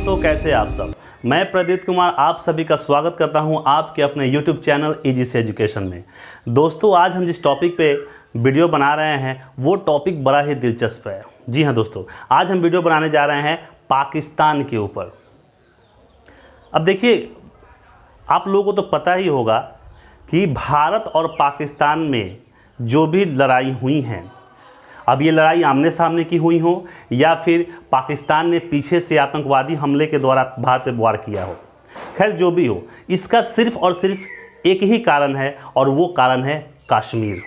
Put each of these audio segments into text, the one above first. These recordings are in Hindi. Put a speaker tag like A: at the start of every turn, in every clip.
A: दोस्तों, कैसे आप सब। मैं प्रदीप कुमार आप सभी का स्वागत करता हूं आपके अपने YouTube चैनल इजी से एजुकेशन में। दोस्तों, आज हम जिस टॉपिक पे वीडियो बना रहे हैं वो टॉपिक बड़ा ही दिलचस्प है। जी हाँ दोस्तों, आज हम वीडियो बनाने जा रहे हैं पाकिस्तान के ऊपर। अब देखिए, आप लोगों को तो पता ही होगा कि भारत और पाकिस्तान में जो भी लड़ाई हुई हैं, अब ये लड़ाई आमने सामने की हुई हो या फिर पाकिस्तान ने पीछे से आतंकवादी हमले के द्वारा भारत पे वार किया हो, खैर जो भी हो, इसका सिर्फ और सिर्फ एक ही कारण है और वो कारण है कश्मीर।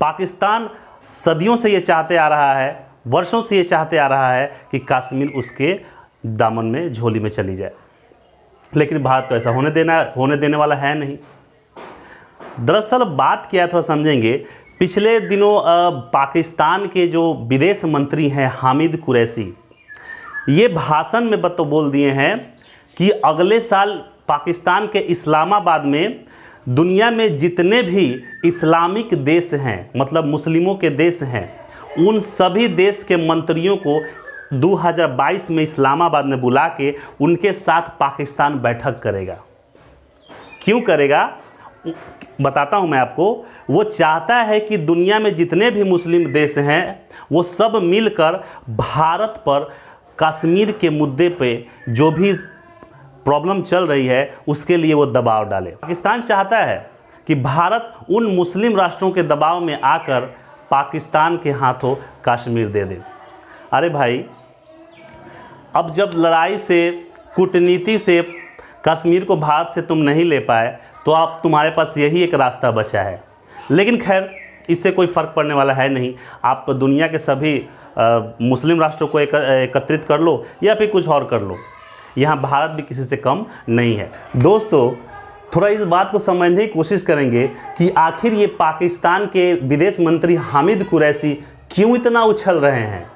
A: पाकिस्तान सदियों से ये चाहते आ रहा है, वर्षों से ये चाहते आ रहा है कि कश्मीर उसके दामन में, झोली में चली जाए, लेकिन भारत तो ऐसा होने देने वाला है नहीं। दरअसल बात क्या है, थोड़ा समझेंगे। पिछले दिनों पाकिस्तान के जो विदेश मंत्री हैं हामिद कुरैशी, ये भाषण में बोल दिए हैं कि अगले साल पाकिस्तान के इस्लामाबाद में दुनिया में जितने भी इस्लामिक देश हैं, मतलब मुस्लिमों के देश हैं, उन सभी देश के मंत्रियों को 2022 में इस्लामाबाद में बुला के उनके साथ पाकिस्तान बैठक करेगा। क्यों करेगा बताता हूं मैं आपको। वो चाहता है कि दुनिया में जितने भी मुस्लिम देश हैं वो सब मिलकर भारत पर कश्मीर के मुद्दे पे जो भी प्रॉब्लम चल रही है उसके लिए वो दबाव डाले। पाकिस्तान चाहता है कि भारत उन मुस्लिम राष्ट्रों के दबाव में आकर पाकिस्तान के हाथों कश्मीर दे दे। अरे भाई, अब जब लड़ाई से, कूटनीति से कश्मीर को भारत से तुम नहीं ले पाए तो आप तुम्हारे पास यही एक रास्ता बचा है। लेकिन खैर, इससे कोई फ़र्क पड़ने वाला है नहीं। आप दुनिया के सभी मुस्लिम राष्ट्रों को एकत्रित कर लो या फिर कुछ और कर लो, यहाँ भारत भी किसी से कम नहीं है। दोस्तों, थोड़ा इस बात को समझने की कोशिश करेंगे कि आखिर ये पाकिस्तान के विदेश मंत्री हामिद कुरैशी क्यों इतना उछल रहे हैं।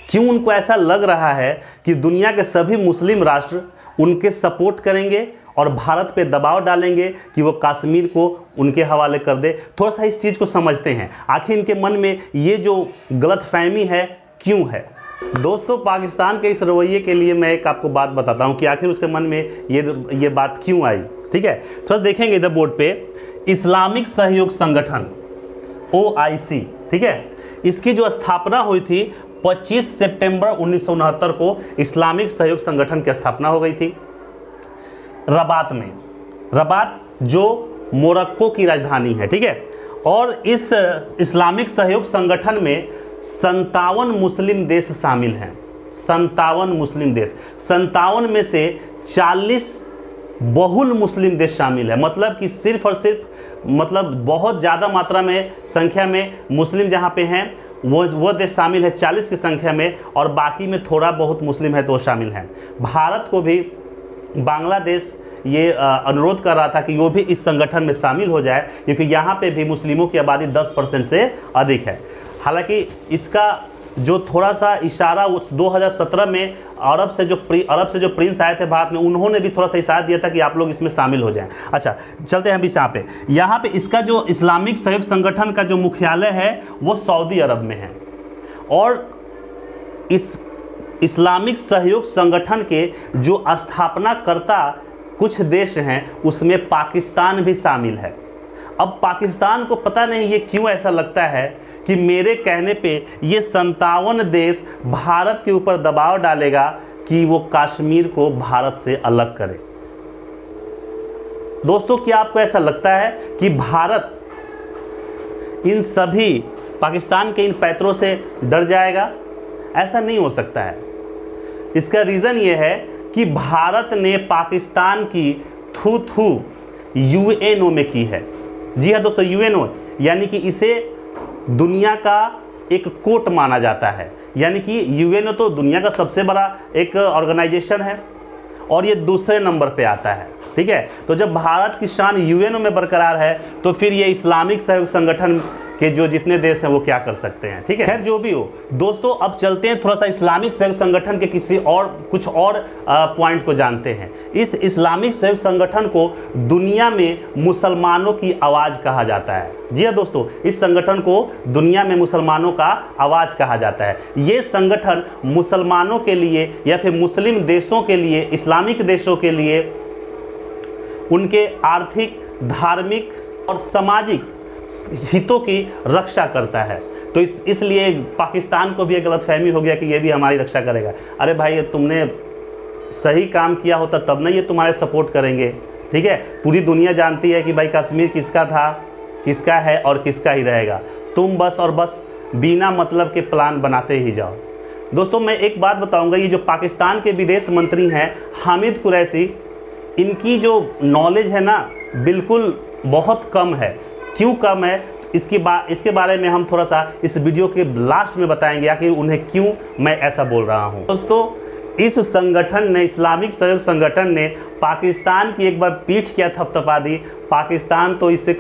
A: क्यों उनको ऐसा लग रहा है कि दुनिया के सभी मुस्लिम राष्ट्र उनके सपोर्ट करेंगे और भारत पे दबाव डालेंगे कि वो कश्मीर को उनके हवाले कर दे। थोड़ा सा इस चीज़ को समझते हैं, आखिर इनके मन में ये जो गलतफहमी है क्यों है। दोस्तों, पाकिस्तान के इस रवैये के लिए मैं एक आपको बात बताता हूँ कि आखिर उसके मन में ये बात क्यों आई। ठीक है, थोड़ा देखेंगे इधर बोर्ड पे, इस्लामिक सहयोग संगठन OIC, ठीक है, इसकी जो स्थापना हुई थी 25 सितंबर 1969 को इस्लामिक सहयोग संगठन की स्थापना हो गई थी रबात में। रबात जो मोरक्को की राजधानी है, ठीक है। और इस इस्लामिक सहयोग संगठन में 57 मुस्लिम देश शामिल हैं। 57 मुस्लिम देश, 57 में से 40 बहुल मुस्लिम देश शामिल है। मतलब कि सिर्फ और सिर्फ, मतलब बहुत ज़्यादा मात्रा में, संख्या में मुस्लिम जहाँ पे हैं वो देश शामिल है 40 की संख्या में, और बाकी में थोड़ा बहुत मुस्लिम है तो वो शामिल हैं। भारत को भी बांग्लादेश ये अनुरोध कर रहा था कि वो भी इस संगठन में शामिल हो जाए, क्योंकि यहाँ पे भी मुस्लिमों की आबादी 10% से अधिक है। हालांकि इसका जो थोड़ा सा इशारा 2017 में अरब से जो प्रिंस आए थे भारत में, उन्होंने भी थोड़ा सा इशारा दिया था कि आप लोग इसमें शामिल हो जाएं। अच्छा, चलते हैं अभी यहाँ पे इसका जो इस्लामिक सहयोग संगठन का जो मुख्यालय है वो सऊदी अरब में है। और इस इस्लामिक सहयोग संगठन के जो स्थापनाकर्ता कुछ देश हैं उसमें पाकिस्तान भी शामिल है। अब पाकिस्तान को पता नहीं ये क्यों ऐसा लगता है कि मेरे कहने पे ये 57 देश भारत के ऊपर दबाव डालेगा कि वो कश्मीर को भारत से अलग करे। दोस्तों, क्या आपको ऐसा लगता है कि भारत इन सभी पाकिस्तान के इन पैतरों से डर जाएगा? ऐसा नहीं हो सकता है। इसका रीज़न ये है कि भारत ने पाकिस्तान की थू UNO में की है। जी हाँ दोस्तों, UNO यानी कि इसे दुनिया का एक कोर्ट माना जाता है। यानी कि UNO तो दुनिया का सबसे बड़ा एक ऑर्गेनाइजेशन है और ये दूसरे नंबर पे आता है। ठीक है, तो जब भारत की शान UNO में बरकरार है तो फिर ये इस्लामिक सहयोग संगठन कि जो जितने देश हैं वो क्या कर सकते हैं। ठीक है, खैर जो भी हो दोस्तों, अब चलते हैं थोड़ा सा इस्लामिक सहयोग संगठन के कुछ और पॉइंट को जानते हैं। इस इस्लामिक सहयोग संगठन को दुनिया में मुसलमानों की आवाज़ कहा जाता है। जी हाँ दोस्तों, इस संगठन को दुनिया में मुसलमानों का आवाज़ कहा जाता है। ये संगठन मुसलमानों के लिए या फिर मुस्लिम देशों के लिए, इस्लामिक देशों के लिए उनके आर्थिक, धार्मिक और सामाजिक हितों की रक्षा करता है। तो इसलिए पाकिस्तान को भी एक गलतफहमी हो गया कि ये भी हमारी रक्षा करेगा। अरे भाई, तुमने सही काम किया होता तब ना ये तुम्हारे सपोर्ट करेंगे। ठीक है, पूरी दुनिया जानती है कि भाई कश्मीर किसका था, किसका है और किसका ही रहेगा। तुम बस और बस बिना मतलब के प्लान बनाते ही जाओ। दोस्तों मैं एक बात बताऊंगा, ये जो पाकिस्तान के विदेश मंत्री हैं हामिद कुरैशी, इनकी जो नॉलेज है ना बिल्कुल बहुत कम है। क्यों कम है इसके बारे में हम थोड़ा सा इस वीडियो के लास्ट में बताएंगे, आखिर उन्हें क्यों मैं ऐसा बोल रहा हूँ। दोस्तों इस संगठन ने, इस्लामिक सहयोग संगठन ने पाकिस्तान की एक बार पीठ क्या थपथपा दी। पाकिस्तान तो इससे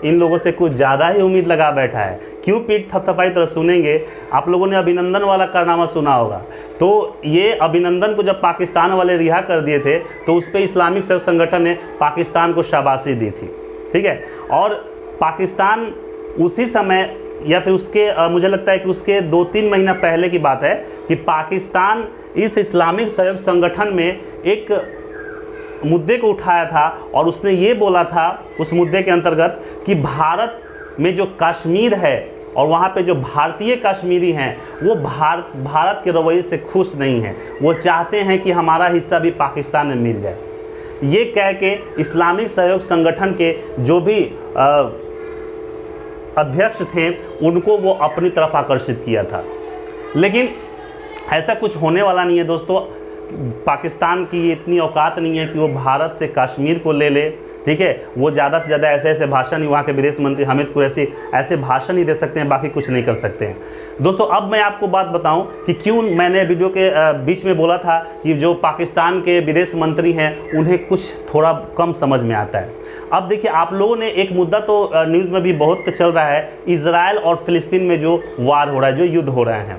A: इन लोगों से कुछ ज़्यादा ही उम्मीद लगा बैठा है। क्यों पीठ थपथपाई तो सुनेंगे। आप लोगों ने अभिनंदन वाला कारनामा सुना होगा। तो ये अभिनंदन को जब पाकिस्तान वाले रिहा कर दिए थे तो उस पर इस्लामिक सहयोग संगठन ने पाकिस्तान को शाबाशी दी थी। ठीक है, और पाकिस्तान उसी समय या फिर उसके मुझे लगता है कि उसके 2-3 महीना पहले की बात है कि पाकिस्तान इस इस्लामिक सहयोग संगठन में एक मुद्दे को उठाया था और उसने ये बोला था उस मुद्दे के अंतर्गत कि भारत में जो कश्मीर है और वहाँ पे जो भारतीय कश्मीरी हैं वो भारत के रवैये से खुश नहीं हैं। वो चाहते हैं कि हमारा हिस्सा भी पाकिस्तान में मिल जाए। ये कह के इस्लामिक सहयोग संगठन के जो भी अध्यक्ष थे उनको वो अपनी तरफ आकर्षित किया था। लेकिन ऐसा कुछ होने वाला नहीं है दोस्तों। पाकिस्तान की इतनी औकात नहीं है कि वो भारत से कश्मीर को ले ले। ठीक है, वो ज़्यादा से ज़्यादा ऐसे भाषण ही, वहाँ के विदेश मंत्री हामिद कुरैशी ऐसे भाषण ही दे सकते हैं, बाकी कुछ नहीं कर सकते हैं। दोस्तों अब मैं आपको बात बताऊं कि क्यों मैंने वीडियो के बीच में बोला था कि जो पाकिस्तान के विदेश मंत्री हैं उन्हें कुछ थोड़ा कम समझ में आता है। अब देखिए, आप लोगों ने एक मुद्दा तो न्यूज़ में भी बहुत चल रहा है, इजराइल और फिलिस्तीन में जो वार हो रहा है, जो युद्ध हो रहे हैं,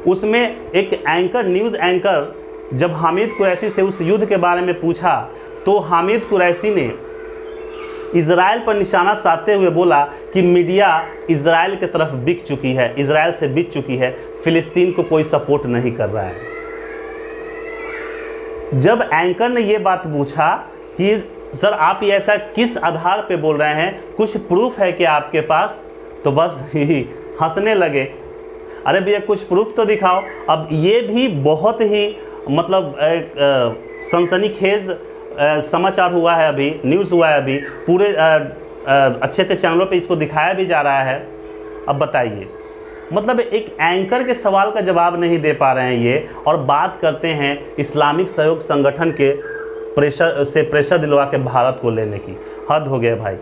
A: उसमें एक एंकर, न्यूज़ एंकर जब हामिद कुरैशी से उस युद्ध के बारे में पूछा तो हामिद कुरैशी ने इजराइल पर निशाना साधते हुए बोला कि मीडिया इजराइल की तरफ बिक चुकी है, इजराइल से बिक चुकी है, फिलिस्तीन को कोई सपोर्ट नहीं कर रहा है। जब एंकर ने ये बात पूछा कि सर आप ये ऐसा किस आधार पे बोल रहे हैं, कुछ प्रूफ है क्या आपके पास, तो बस हंसने लगे। अरे भैया कुछ प्रूफ तो दिखाओ। अब ये भी बहुत ही मतलब सनसनीखेज समाचार हुआ है, अभी न्यूज़ हुआ है, अभी पूरे अच्छे अच्छे चैनलों पे इसको दिखाया भी जा रहा है। अब बताइए, मतलब एक एंकर के सवाल का जवाब नहीं दे पा रहे हैं ये, और बात करते हैं इस्लामिक सहयोग संगठन के प्रेशर दिलवा के भारत को लेने की। हद हो गया भाई।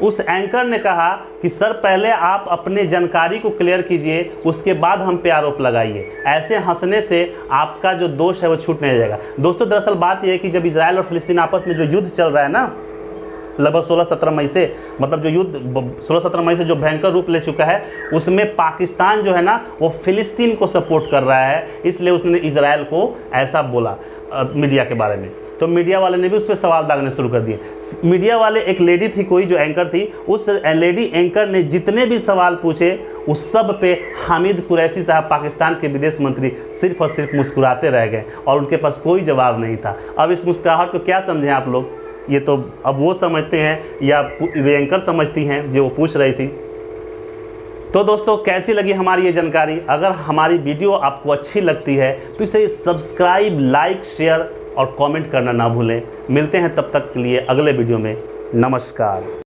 A: उस एंकर ने कहा कि सर पहले आप अपने जानकारी को क्लियर कीजिए, उसके बाद हम पे आरोप लगाइए। ऐसे हंसने से आपका जो दोष है वो छूट नहीं जाएगा। दोस्तों दरअसल बात यह है कि जब इजराइल और फिलिस्तीन आपस में जो युद्ध चल रहा है ना, लगभग 16-17 मई से, मतलब जो युद्ध 16-17 मई से जो भयंकर रूप ले चुका है, उसमें पाकिस्तान जो है ना वो फिलिस्तीन को सपोर्ट कर रहा है। इसलिए उसने इजराइल को ऐसा बोला मीडिया के बारे में। तो मीडिया वाले ने भी उस पर सवाल दागने शुरू कर दिए। मीडिया वाले, एक लेडी थी कोई जो एंकर थी, उस लेडी एंकर ने जितने भी सवाल पूछे उस सब पे हामिद कुरैशी साहब, पाकिस्तान के विदेश मंत्री, सिर्फ और सिर्फ मुस्कुराते रह गए और उनके पास कोई जवाब नहीं था। अब इस मुस्कुराहट को क्या समझें आप लोग, ये तो अब वो समझते हैं या वे एंकर समझती हैं जो वो पूछ रही थी। तो दोस्तों कैसी लगी हमारी ये जानकारी? अगर हमारी वीडियो आपको अच्छी लगती है तो इसे सब्सक्राइब, लाइक, शेयर और कमेंट करना ना भूलें। मिलते हैं तब तक के लिए अगले वीडियो में। नमस्कार।